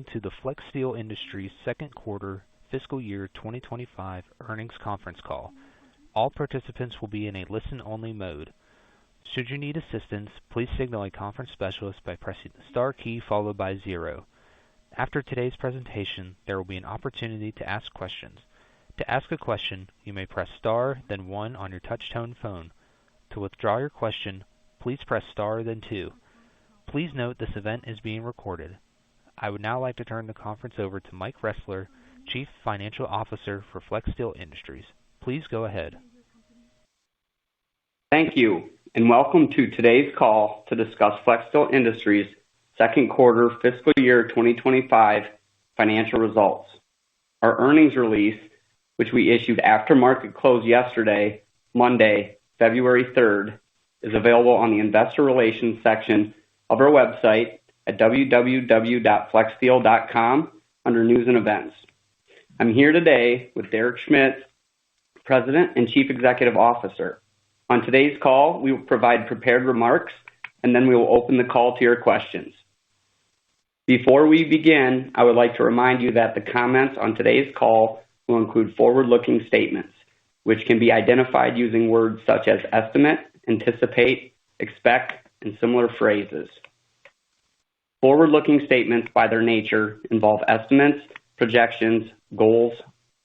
welcome to the Flexsteel Industries second quarter fiscal year 2025 earnings conference call. All participants will be in a listen-only mode. Should you need assistance, please signal a conference specialist by pressing the star key followed by 0. After today's presentation, there will be an opportunity to ask questions. To ask a question, you may press star, then 1 on your touch-tone phone. To withdraw your question, please press star, then 2. Please note this event is being recorded. I would now like to turn the conference over to Mike Ressler, Chief Financial Officer for Flexsteel Industries. Please go ahead. Thank you, and welcome to today's call to discuss Flexsteel Industries' second quarter fiscal year 2025 financial results. Our earnings release, which we issued after market close yesterday, Monday, February 3rd, is available on the Investor Relations section of our website at www.flexsteel.com under News and Events. I'm here today with Derek Schmidt, President and Chief Executive Officer. On today's call, we will provide prepared remarks, and then we will open the call to your questions. Before we begin, I would like to remind you that the comments on today's call will include forward-looking statements, which can be identified using words such as estimate, anticipate, expect, and similar phrases. Forward-looking statements, by their nature, involve estimates, projections, goals,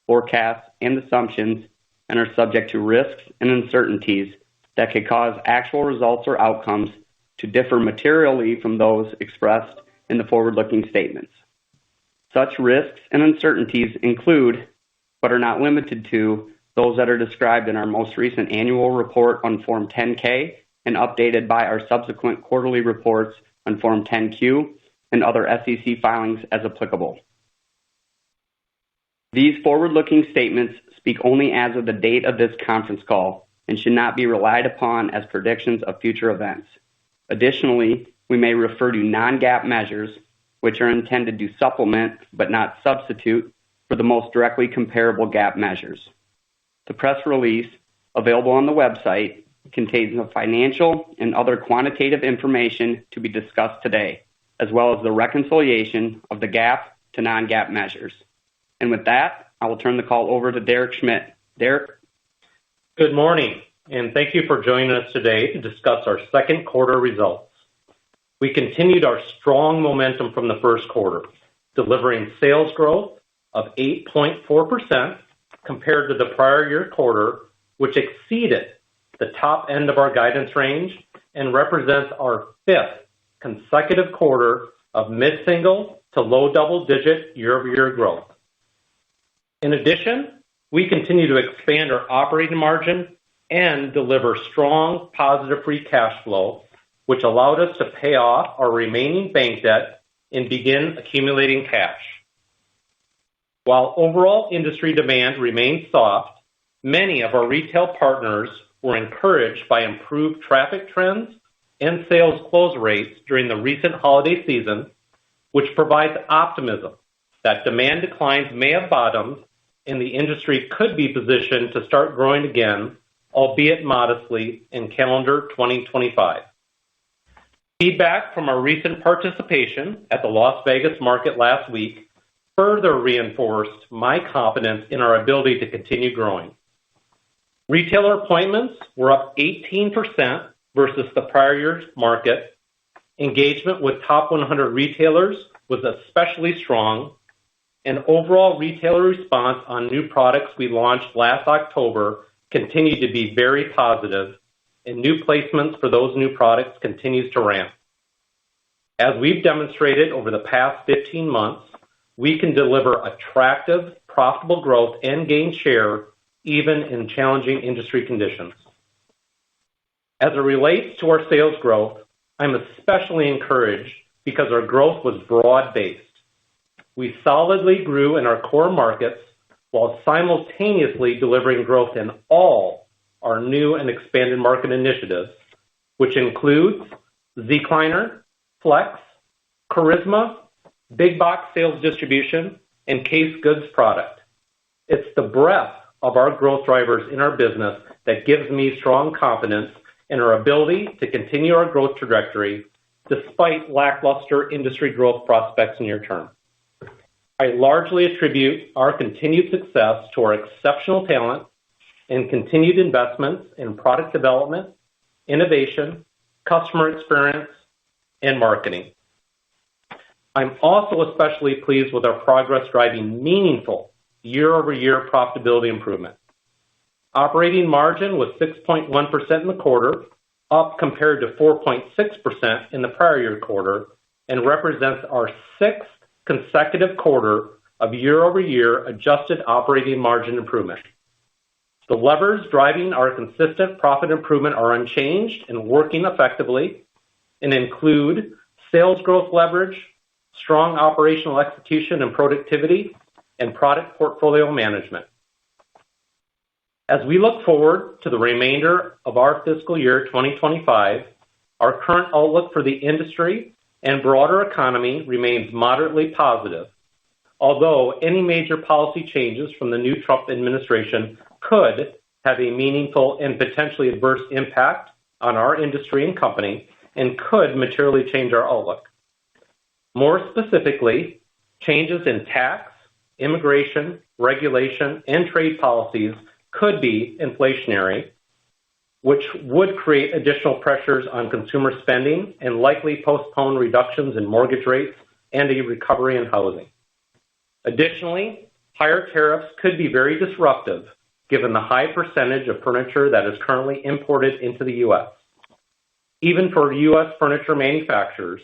forecasts, and assumptions, and are subject to risks and uncertainties that could cause actual results or outcomes to differ materially from those expressed in the forward-looking statements. Such risks and uncertainties include, but are not limited to, those that are described in our most recent annual report on Form 10-K and updated by our subsequent quarterly reports on Form 10-Q and other SEC filings as applicable. These forward-looking statements speak only as of the date of this conference call and should not be relied upon as predictions of future events. Additionally, we may refer to non-GAAP measures, which are intended to supplement but not substitute for the most directly comparable GAAP measures. The press release, available on the website, contains the financial and other quantitative information to be discussed today, as well as the reconciliation of the GAAP to non-GAAP measures. And with that, I will turn the call over to Derek Schmidt. Derek? Good morning, and thank you for joining us today to discuss our second quarter results. We continued our strong momentum from the first quarter, delivering sales growth of 8.4% compared to the prior year quarter, which exceeded the top end of our guidance range and represents our fifth consecutive quarter of mid-single to low double-digit year-over-year growth. In addition, we continue to expand our operating margin and deliver strong positive free cash flow, which allowed us to pay off our remaining bank debt and begin accumulating cash. While overall industry demand remained soft, many of our retail partners were encouraged by improved traffic trends and sales close rates during the recent holiday season, which provides optimism that demand declines may have bottomed and the industry could be positioned to start growing again, albeit modestly, in calendar 2025. Feedback from our recent participation at the Las Vegas market last week further reinforced my confidence in our ability to continue growing. Retailer appointments were up 18% versus the prior year's market. Engagement with top 100 retailers was especially strong, and overall retailer response on new products we launched last October continued to be very positive, and new placements for those new products continues to ramp. As we've demonstrated over the past 15 months, we can deliver attractive, profitable growth and gain share even in challenging industry conditions. As it relates to our sales growth, I'm especially encouraged because our growth was broad-based. We solidly grew in our core markets while simultaneously delivering growth in all our new and expanded market initiatives, which includes Zecliner, Flex, Charisma, Big Box Sales Distribution, and Case Goods product. It's the breadth of our growth drivers in our business that gives me strong confidence in our ability to continue our growth trajectory despite lackluster industry growth prospects near term. I largely attribute our continued success to our exceptional talent and continued investments in product development, innovation, customer experience, and marketing. I'm also especially pleased with our progress driving meaningful year-over-year profitability improvement. Operating margin was 6.1% in the quarter, up compared to 4.6% in the prior year quarter, and represents our sixth consecutive quarter of year-over-year adjusted operating margin improvement. The levers driving our consistent profit improvement are unchanged and working effectively and include sales growth leverage, strong operational execution and productivity, and product portfolio management. As we look forward to the remainder of our fiscal year 2025, our current outlook for the industry and broader economy remains moderately positive, although any major policy changes from the new Trump administration could have a meaningful and potentially adverse impact on our industry and company and could materially change our outlook. More specifically, changes in tax, immigration, regulation, and trade policies could be inflationary, which would create additional pressures on consumer spending and likely postpone reductions in mortgage rates and a recovery in housing. Additionally, higher tariffs could be very disruptive given the high percentage of furniture that is currently imported into the U.S. Even for U.S. furniture manufacturers,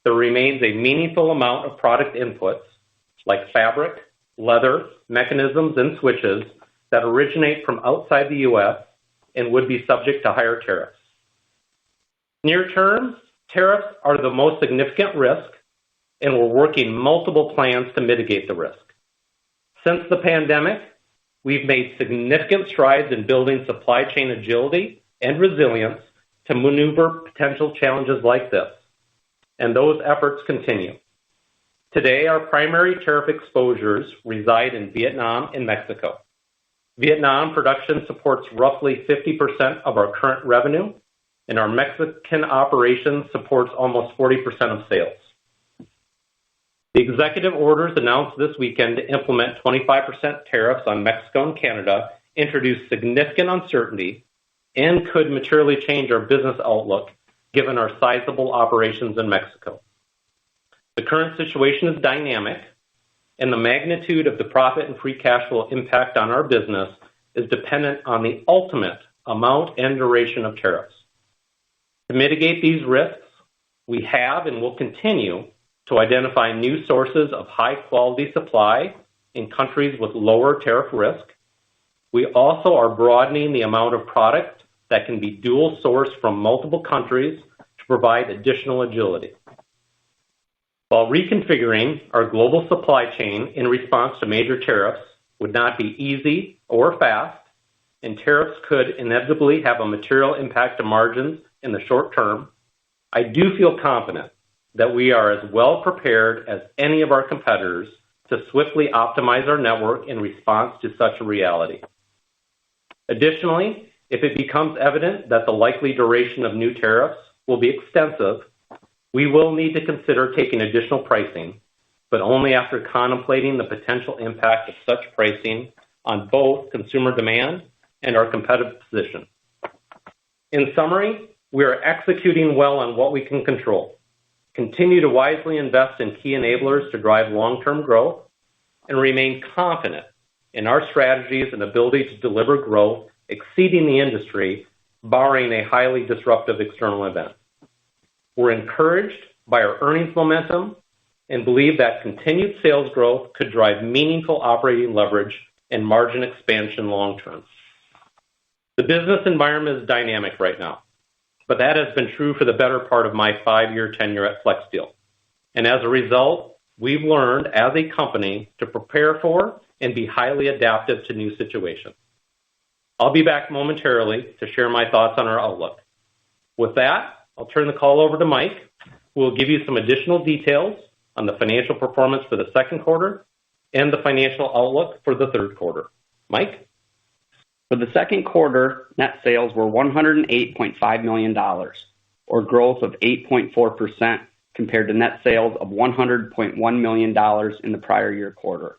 there remains a meaningful amount of product inputs like fabric, leather, mechanisms, and switches that originate from outside the U.S. and would be subject to higher tariffs. Near term, tariffs are the most significant risk, and we're working multiple plans to mitigate the risk. Since the pandemic, we've made significant strides in building supply chain agility and resilience to maneuver potential challenges like this, and those efforts continue. Today, our primary tariff exposures reside in Vietnam and Mexico. Vietnam production supports roughly 50% of our current revenue, and our Mexican operations supports almost 40% of sales. The executive orders announced this weekend to implement 25% tariffs on Mexico and Canada introduce significant uncertainty and could materially change our business outlook given our sizable operations in Mexico. The current situation is dynamic, and the magnitude of the profit and free cash flow impact on our business is dependent on the ultimate amount and duration of tariffs. To mitigate these risks, we have and will continue to identify new sources of high-quality supply in countries with lower tariff risk. We also are broadening the amount of product that can be dual-sourced from multiple countries to provide additional agility. While reconfiguring our global supply chain in response to major tariffs would not be easy or fast, and tariffs could inevitably have a material impact to margins in the short term, I do feel confident that we are as well prepared as any of our competitors to swiftly optimize our network in response to such a reality. Additionally, if it becomes evident that the likely duration of new tariffs will be extensive, we will need to consider taking additional pricing, but only after contemplating the potential impact of such pricing on both consumer demand and our competitive position. In summary, we are executing well on what we can control, continue to wisely invest in key enablers to drive long-term growth, and remain confident in our strategies and ability to deliver growth exceeding the industry, barring a highly disruptive external event. We're encouraged by our earnings momentum and believe that continued sales growth could drive meaningful operating leverage and margin expansion long term. The business environment is dynamic right now, but that has been true for the better part of my 5-year tenure at Flexsteel. And as a result, we've learned as a company to prepare for and be highly adaptive to new situations. I'll be back momentarily to share my thoughts on our outlook. With that, I'll turn the call over to Mike, who will give you some additional details on the financial performance for the second quarter and the financial outlook for the third quarter. Mike? For the second quarter, net sales were $108.5 million, or growth of 8.4% compared to net sales of $100.1 million in the prior year quarter.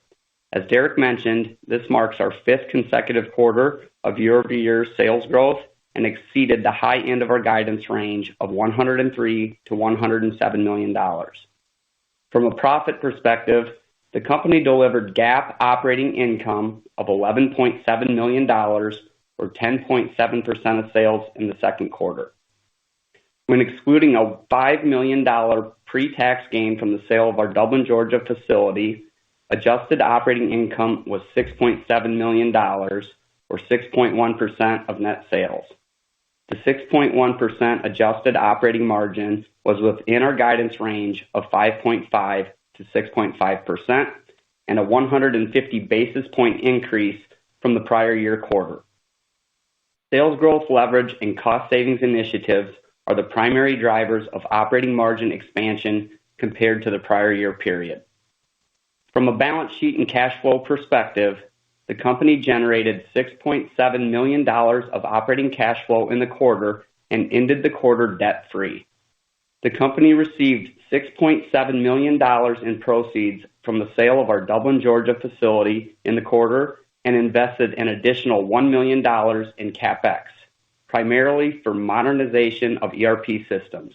As Derek mentioned, this marks our fifth consecutive quarter of year-over-year sales growth and exceeded the high end of our guidance range of $103 to $107 million. From a profit perspective, the company delivered GAAP operating income of $11.7 million, or 10.7% of sales in the second quarter. When excluding a $5 million pre-tax gain from the sale of our Dublin, Georgia facility, adjusted operating income was $6.7 million, or 6.1% of net sales. The 6.1% adjusted operating margin was within our guidance range of 5.5 to 6.5% and a 150 basis point increase from the prior year quarter. Sales growth leverage and cost savings initiatives are the primary drivers of operating margin expansion compared to the prior year period. From a balance sheet and cash flow perspective, the company generated $6.7 million of operating cash flow in the quarter and ended the quarter debt-free. The company received $6.7 million in proceeds from the sale of our Dublin, Georgia facility in the quarter and invested an additional $1 million in CapEx, primarily for modernization of ERP systems.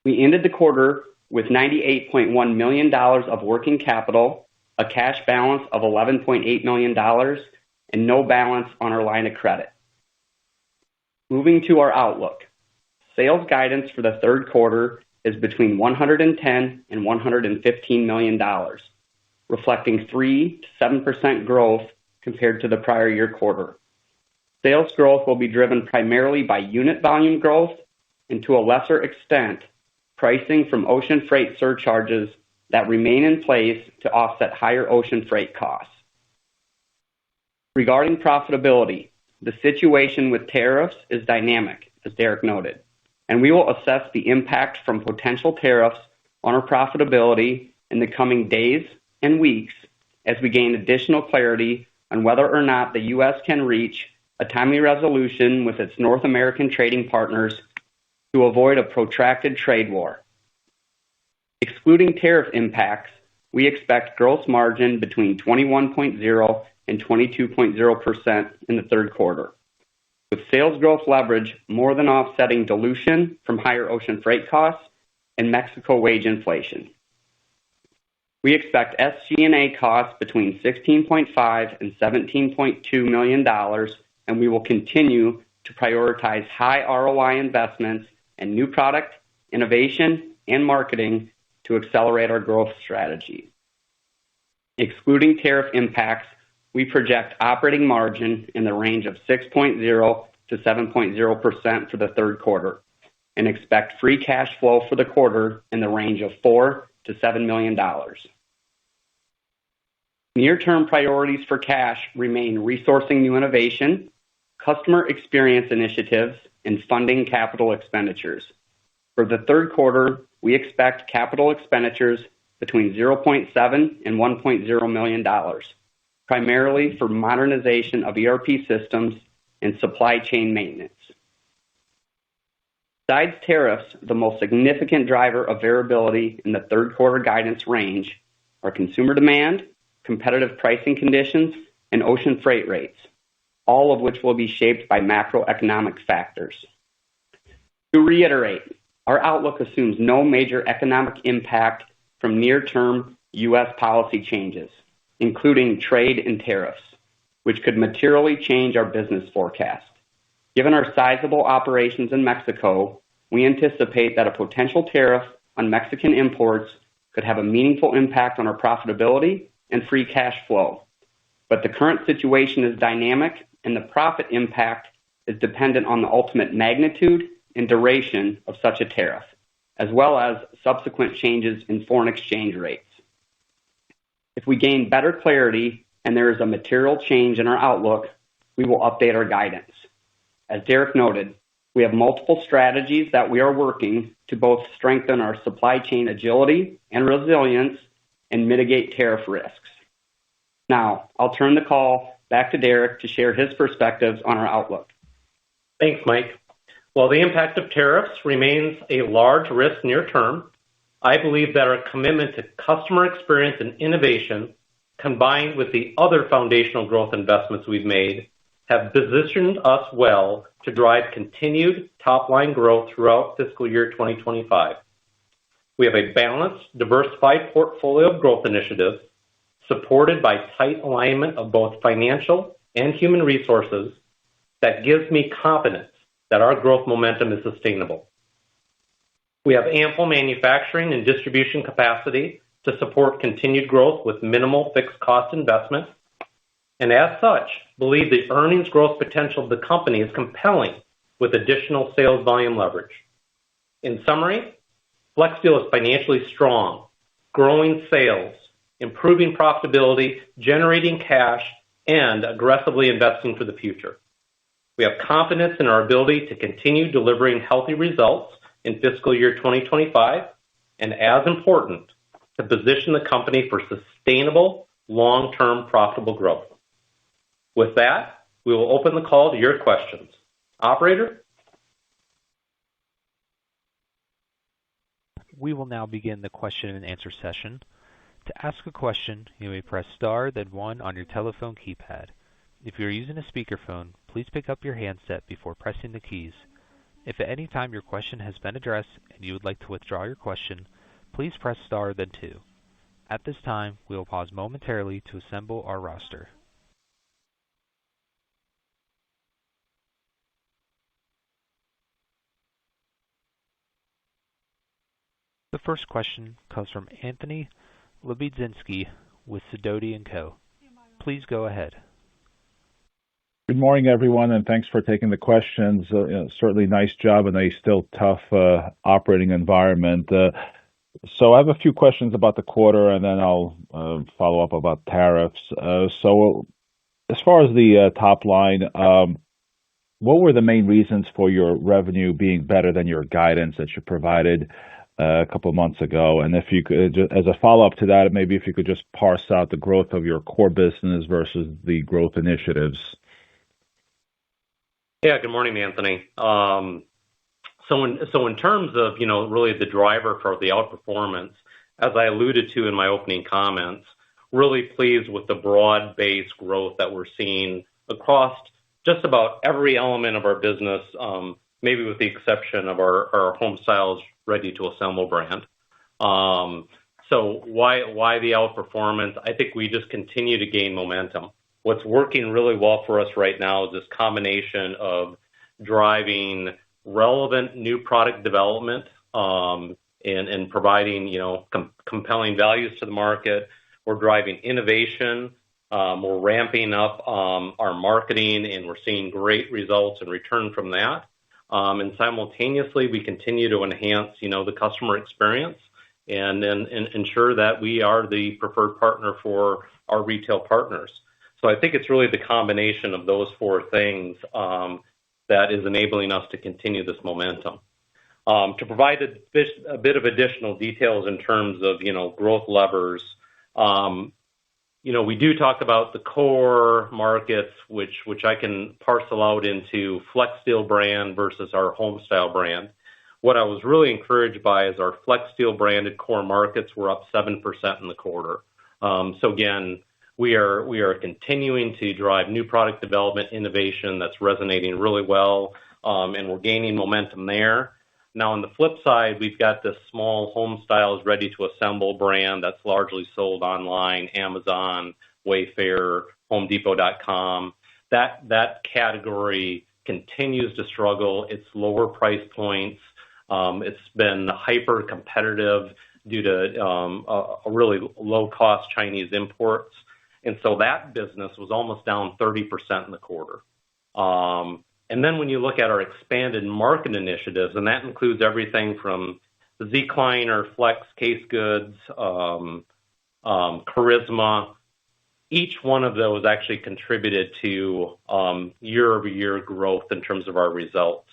We ended the quarter with $98.1 million of working capital, a cash balance of $11.8 million, and no balance on our line of credit. Moving to our outlook. Sales guidance for the third quarter is between $110 and $115 million, reflecting 3 to 7% growth compared to the prior year quarter. Sales growth will be driven primarily by unit volume growth and, to a lesser extent, pricing from ocean freight surcharges that remain in place to offset higher ocean freight costs. Regarding profitability, the situation with tariffs is dynamic, as Derek noted, and we will assess the impact from potential tariffs on our profitability in the coming days and weeks as we gain additional clarity on whether or not the U.S. can reach a timely resolution with its North American trading partners to avoid a protracted trade war. Excluding tariff impacts, we expect gross margin between 21.0% and 22.0% in the third quarter, with sales growth leverage more than offsetting dilution from higher ocean freight costs and Mexico wage inflation. We expect SG&A costs between $16.5 and $17.2 million, and we will continue to prioritize high ROI investments in new product, innovation, and marketing to accelerate our growth strategy. Excluding tariff impacts, we project operating margin in the range of 6.0 to 7.0% for the third quarter and expect free cash flow for the quarter in the range of $4 to $7 million. Near-term priorities for cash remain resourcing new innovation, customer experience initiatives, and funding capital expenditures. For the third quarter, we expect capital expenditures between $0.7 and $1.0 million, primarily for modernization of ERP systems and supply chain maintenance. Besides tariffs, the most significant driver of variability in the third quarter guidance range are consumer demand, competitive pricing conditions, and ocean freight rates, all of which will be shaped by macroeconomic factors. To reiterate, our outlook assumes no major economic impact from near-term U.S. policy changes, including trade and tariffs, which could materially change our business forecast. Given our sizable operations in Mexico, we anticipate that a potential tariff on Mexican imports could have a meaningful impact on our profitability and free cash flow. But the current situation is dynamic, and the profit impact is dependent on the ultimate magnitude and duration of such a tariff, as well as subsequent changes in foreign exchange rates. If we gain better clarity and there is a material change in our outlook, we will update our guidance. As Derek noted, we have multiple strategies that we are working to both strengthen our supply chain agility and resilience and mitigate tariff risks. Now, I'll turn the call back to Derek to share his perspectives on our outlook. Thanks, Mike. While the impact of tariffs remains a large risk near term, I believe that our commitment to customer experience and innovation, combined with the other foundational growth investments we've made, have positioned us well to drive continued top-line growth throughout fiscal year 2025. We have a balanced, diversified portfolio of growth initiatives supported by tight alignment of both financial and human resources that gives me confidence that our growth momentum is sustainable. We have ample manufacturing and distribution capacity to support continued growth with minimal fixed cost investment, and as such, believe the earnings growth potential of the company is compelling with additional sales volume leverage. In summary, Flexsteel is financially strong, growing sales, improving profitability, generating cash, and aggressively investing for the future. We have confidence in our ability to continue delivering healthy results in fiscal year 2025, and as important, to position the company for sustainable, long-term profitable growth. With that, we will open the call to your questions. Operator? We will now begin the question and answer session. To ask a question, you may press star, then one on your telephone keypad. If you're using a speakerphone, please pick up your handset before pressing the keys. If at any time your question has been addressed and you would like to withdraw your question, please press star, then two. At this time, we will pause momentarily to assemble our roster. The first question comes from Anthony Lebiedzinski with Sidoti & Co. Please go ahead. Good morning, everyone, and thanks for taking the questions. Certainly nice job in a still tough operating environment. So I have a few questions about the quarter, and then I'll follow up about tariffs. So as far as the top line, what were the main reasons for your revenue being better than your guidance that you provided a couple of months ago? And if you could, as a follow-up to that, maybe if you could just parse out the growth of your core business versus the growth initiatives. Yeah, good morning, Anthony. So in terms of, really the driver for the outperformance, as I alluded to in my opening comments, really pleased with the broad-based growth that we're seeing across just about every element of our business, maybe with the exception of our Home Styles ready-to-assemble brand. So why the outperformance? I think we just continue to gain momentum. What's working really well for us right now is this combination of driving relevant new product development and providing compelling values to the market. We're driving innovation. We're ramping up our marketing, and we're seeing great results and return from that. And simultaneously, we continue to enhance the customer experience and ensure that we are the preferred partner for our retail partners. So I think it's really the combination of those four things that is enabling us to continue this momentum. To provide a bit of additional details in terms of growth levers, we do talk about the core markets, which I can parcel out into Flexsteel brand versus our Homestyle brand. What I was really encouraged by is our Flexsteel branded core markets were up 7% in the quarter. So again, we are continuing to drive new product development innovation that's resonating really well, and we're gaining momentum there. Now, on the flip side, we've got this small Home Styles ready-to-assemble brand that's largely sold online, Amazon, Wayfair, HomeDepot.com. That category continues to struggle. It's lower price points. It's been hyper competitive due to a really low-cost Chinese imports. And so that business was almost down 30% in the quarter. And then when you look at our expanded market initiatives, and that includes everything from the Z-Cliner, Flex case goods, Charisma, each one of those actually contributed to year-over-year growth in terms of our results.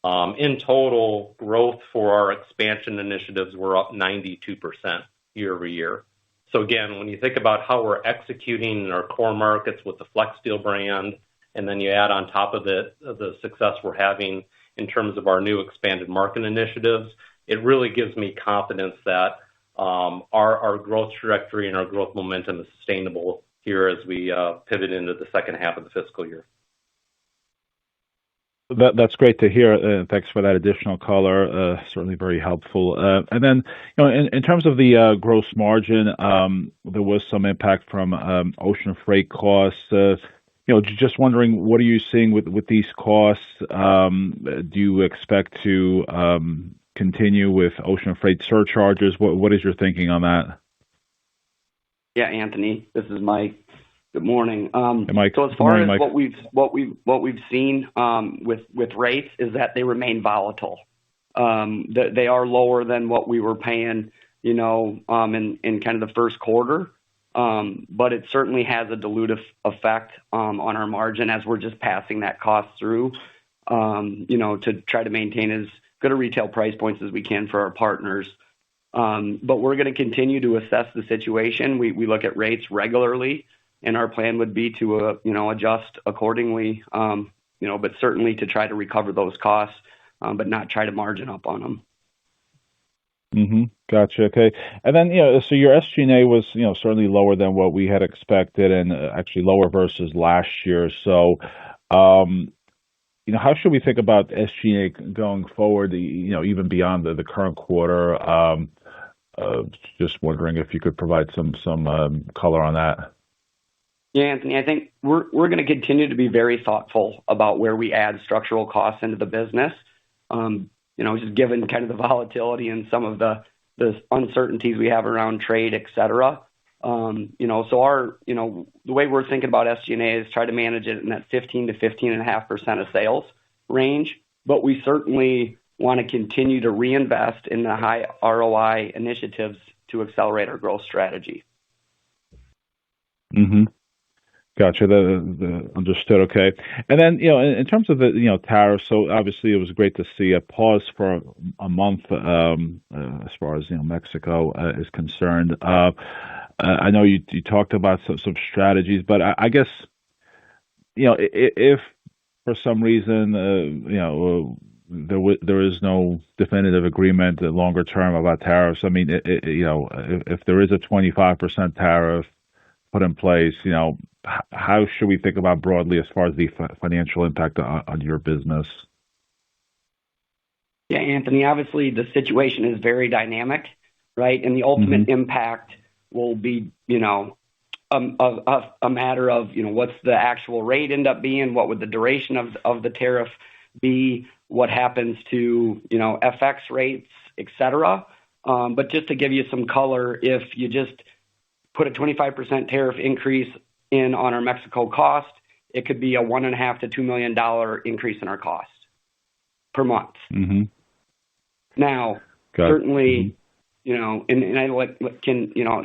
In total, growth for our expansion initiatives were up 92% year-over-year. So again, when you think about how we're executing in our core markets with the Flexsteel brand, and then you add on top of it the success we're having in terms of our new expanded market initiatives, it really gives me confidence that our growth trajectory and our growth momentum is sustainable here as we pivot into the second half of the fiscal year. That's great to hear. Thanks for that additional color. Certainly very helpful. And then, in terms of the gross margin, there was some impact from ocean freight costs. Just wondering, what are you seeing with these costs? Do you expect to continue with ocean freight surcharges? What is your thinking on that? Yeah, Anthony, this is Mike. Good morning. Hey, Mike. So as far Good morning, as Mike. what we've seen with rates is that they remain volatile. They are lower than what we were paying, in kind of the first quarter. But it certainly has a dilutive effect on our margin as we're just passing that cost through, to try to maintain as good a retail price points as we can for our partners. But we're going to continue to assess the situation. We look at rates regularly, and our plan would be to, adjust accordingly, but certainly to try to recover those costs, but not try to margin up on them. Gotcha. Okay. And then, so your SG&A was, certainly lower than what we had expected and actually lower versus last year. So, how should we think about SG&A going forward, even beyond the current quarter? Just wondering if you could provide some color on that. Yeah, Anthony, I think we're going to continue to be very thoughtful about where we add structural costs into the business. Just given kind of the volatility and some of the uncertainties we have around trade, et cetera. So the way we're thinking about SG&A is try to manage it in that 15 to 15.5% of sales range. But we certainly want to continue to reinvest in the high ROI initiatives to accelerate our growth strategy. Gotcha. Understood. Okay. And then, in terms of the, tariffs, so obviously it was great to see a pause for a month, as far as, Mexico is concerned. I know you talked about some strategies, but I guess, if for some reason, there is no definitive agreement longer term about tariffs. I mean, if there is a 25% tariff put in place, how should we think about broadly as far as the financial impact on your business? Yeah, Anthony, obviously the situation is very dynamic, right? And the ultimate impact will be, a matter of, what's the actual rate end up being? What would the duration of the tariff be? What happens to, FX rates, et cetera? But just to give you some color, if you just put a 25% tariff increase in on our Mexico cost, it could be a $1.5 to $2 million increase in our cost per month. Now, certainly, and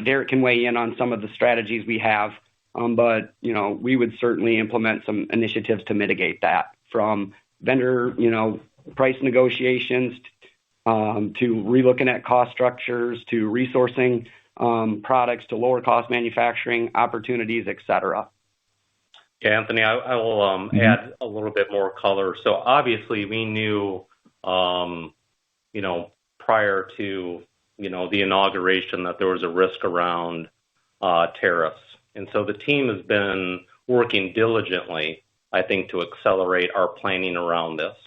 Derek can weigh in on some of the strategies we have, but, we would certainly implement some initiatives to mitigate that, from vendor, price negotiations, to relooking at cost structures, to resourcing products, to lower cost manufacturing opportunities, et cetera. Yeah, Anthony, I will add a little bit more color. So obviously we knew, prior to, the inauguration that there was a risk around tariffs. And so the team has been working diligently, I think, to accelerate our planning around this.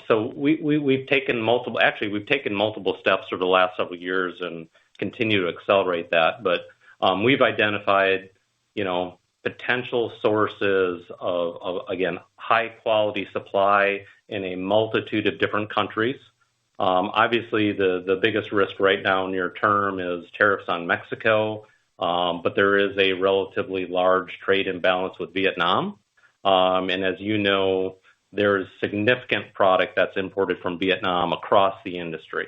So we've taken multiple steps over the last several years and continue to accelerate that. But we've identified, potential sources of again, high quality supply in a multitude of different countries. Obviously, the biggest risk right now near term is tariffs on Mexico, but there is a relatively large trade imbalance with Vietnam. And as you know, there's significant product that's imported from Vietnam across the industry.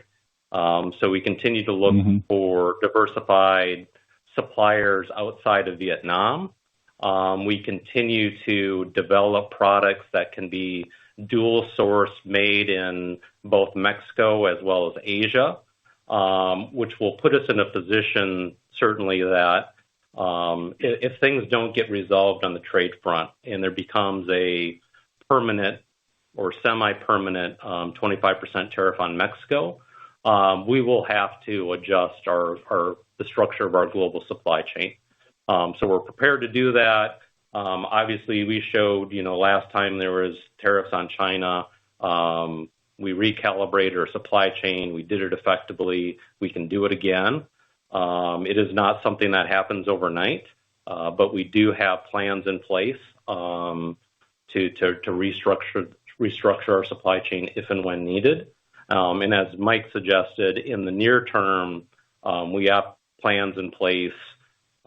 So we continue to look for diversified suppliers outside of Vietnam. We continue to develop products that can be dual source made in both Mexico as well as Asia, which will put us in a position certainly that if things don't get resolved on the trade front and there becomes a permanent, or semi-permanent 25% tariff on Mexico, we will have to adjust the structure of our global supply chain. So we're prepared to do that. Obviously, we showed, last time there was tariffs on China, we recalibrated our supply chain. We did it effectively. We can do it again. It is not something that happens overnight, but we do have plans in place to restructure our supply chain if and when needed. And as Mike suggested, in the near term, we have plans in place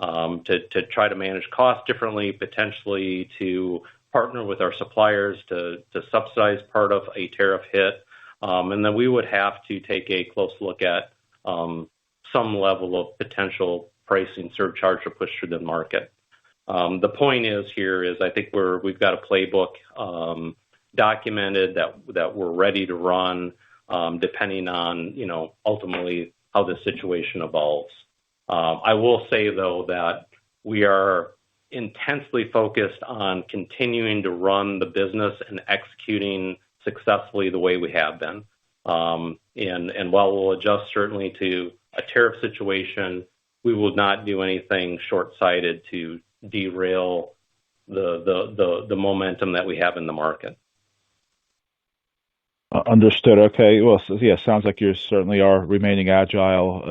to try to manage costs differently, potentially to partner with our suppliers to subsidize part of a tariff hit. And then we would have to take a close look at some level of potential pricing surcharge to push through the market. The point here is I think we've got a playbook documented that we're ready to run depending on, ultimately how the situation evolves. I will say, though, that we are intensely focused on continuing to run the business and executing successfully the way we have been. And while we'll adjust certainly to a tariff situation, we will not do anything short-sighted to derail the momentum that we have in the market. Understood. Okay. Well, yeah, sounds like you certainly are remaining agile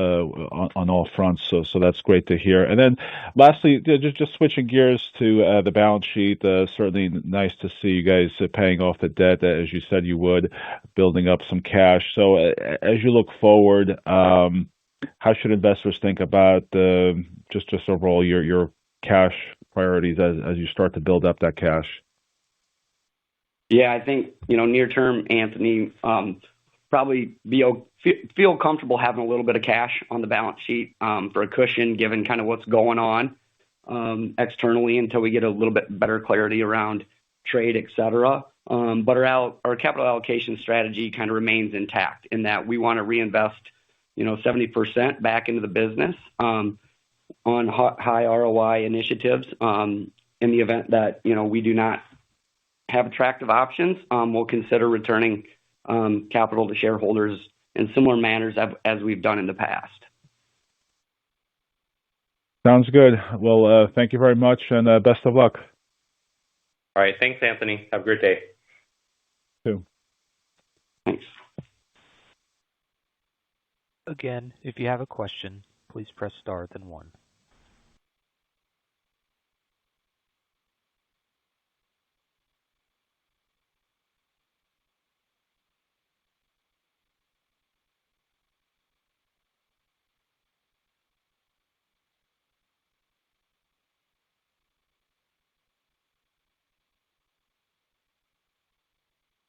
on all fronts. So that's great to hear. And then lastly, just switching gears to the balance sheet. Certainly nice to see you guys paying off the debt, as you said you would, building up some cash. So as you look forward, how should investors think about just overall your cash priorities as you start to build up that cash? Yeah, I think, near term, Anthony, probably feel comfortable having a little bit of cash on the balance sheet for a cushion, given kind of what's going on externally until we get a little bit better clarity around trade, et cetera. But our capital allocation strategy kind of remains intact in that we want to reinvest, 70% back into the business on high ROI initiatives. In the event that, we do not have attractive options, we'll consider returning capital to shareholders in similar manners as we've done in the past. Sounds good. Well, thank you very much, and best of luck. All right. Thanks, Anthony. Have a great day. You too. Thanks. Again, if you have a question, please press star then one.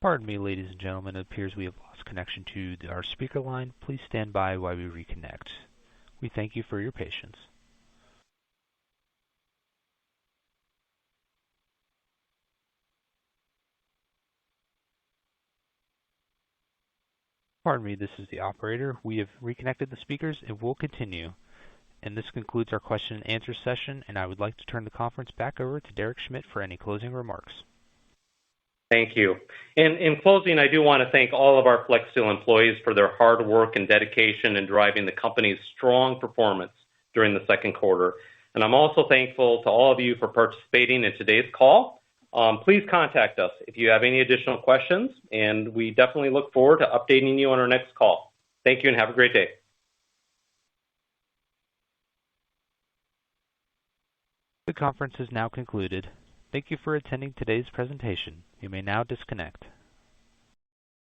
Pardon me, ladies and gentlemen. It appears we have lost connection to our speaker line. Please stand by while we reconnect. We thank you for your patience. Pardon me, this is the operator. We have reconnected the speakers and will continue. And this concludes our question and answer session, and I would like to turn the conference back over to Derek Schmidt for any closing remarks. Thank you. In closing, I do want to thank all of our Flexsteel employees for their hard work and dedication in driving the company's strong performance during the second quarter. And I'm also thankful to all of you for participating in today's call. Please contact us if you have any additional questions, and we definitely look forward to updating you on our next call. Thank you and have a great day. The conference is now concluded. Thank you for attending today's presentation. You may now disconnect.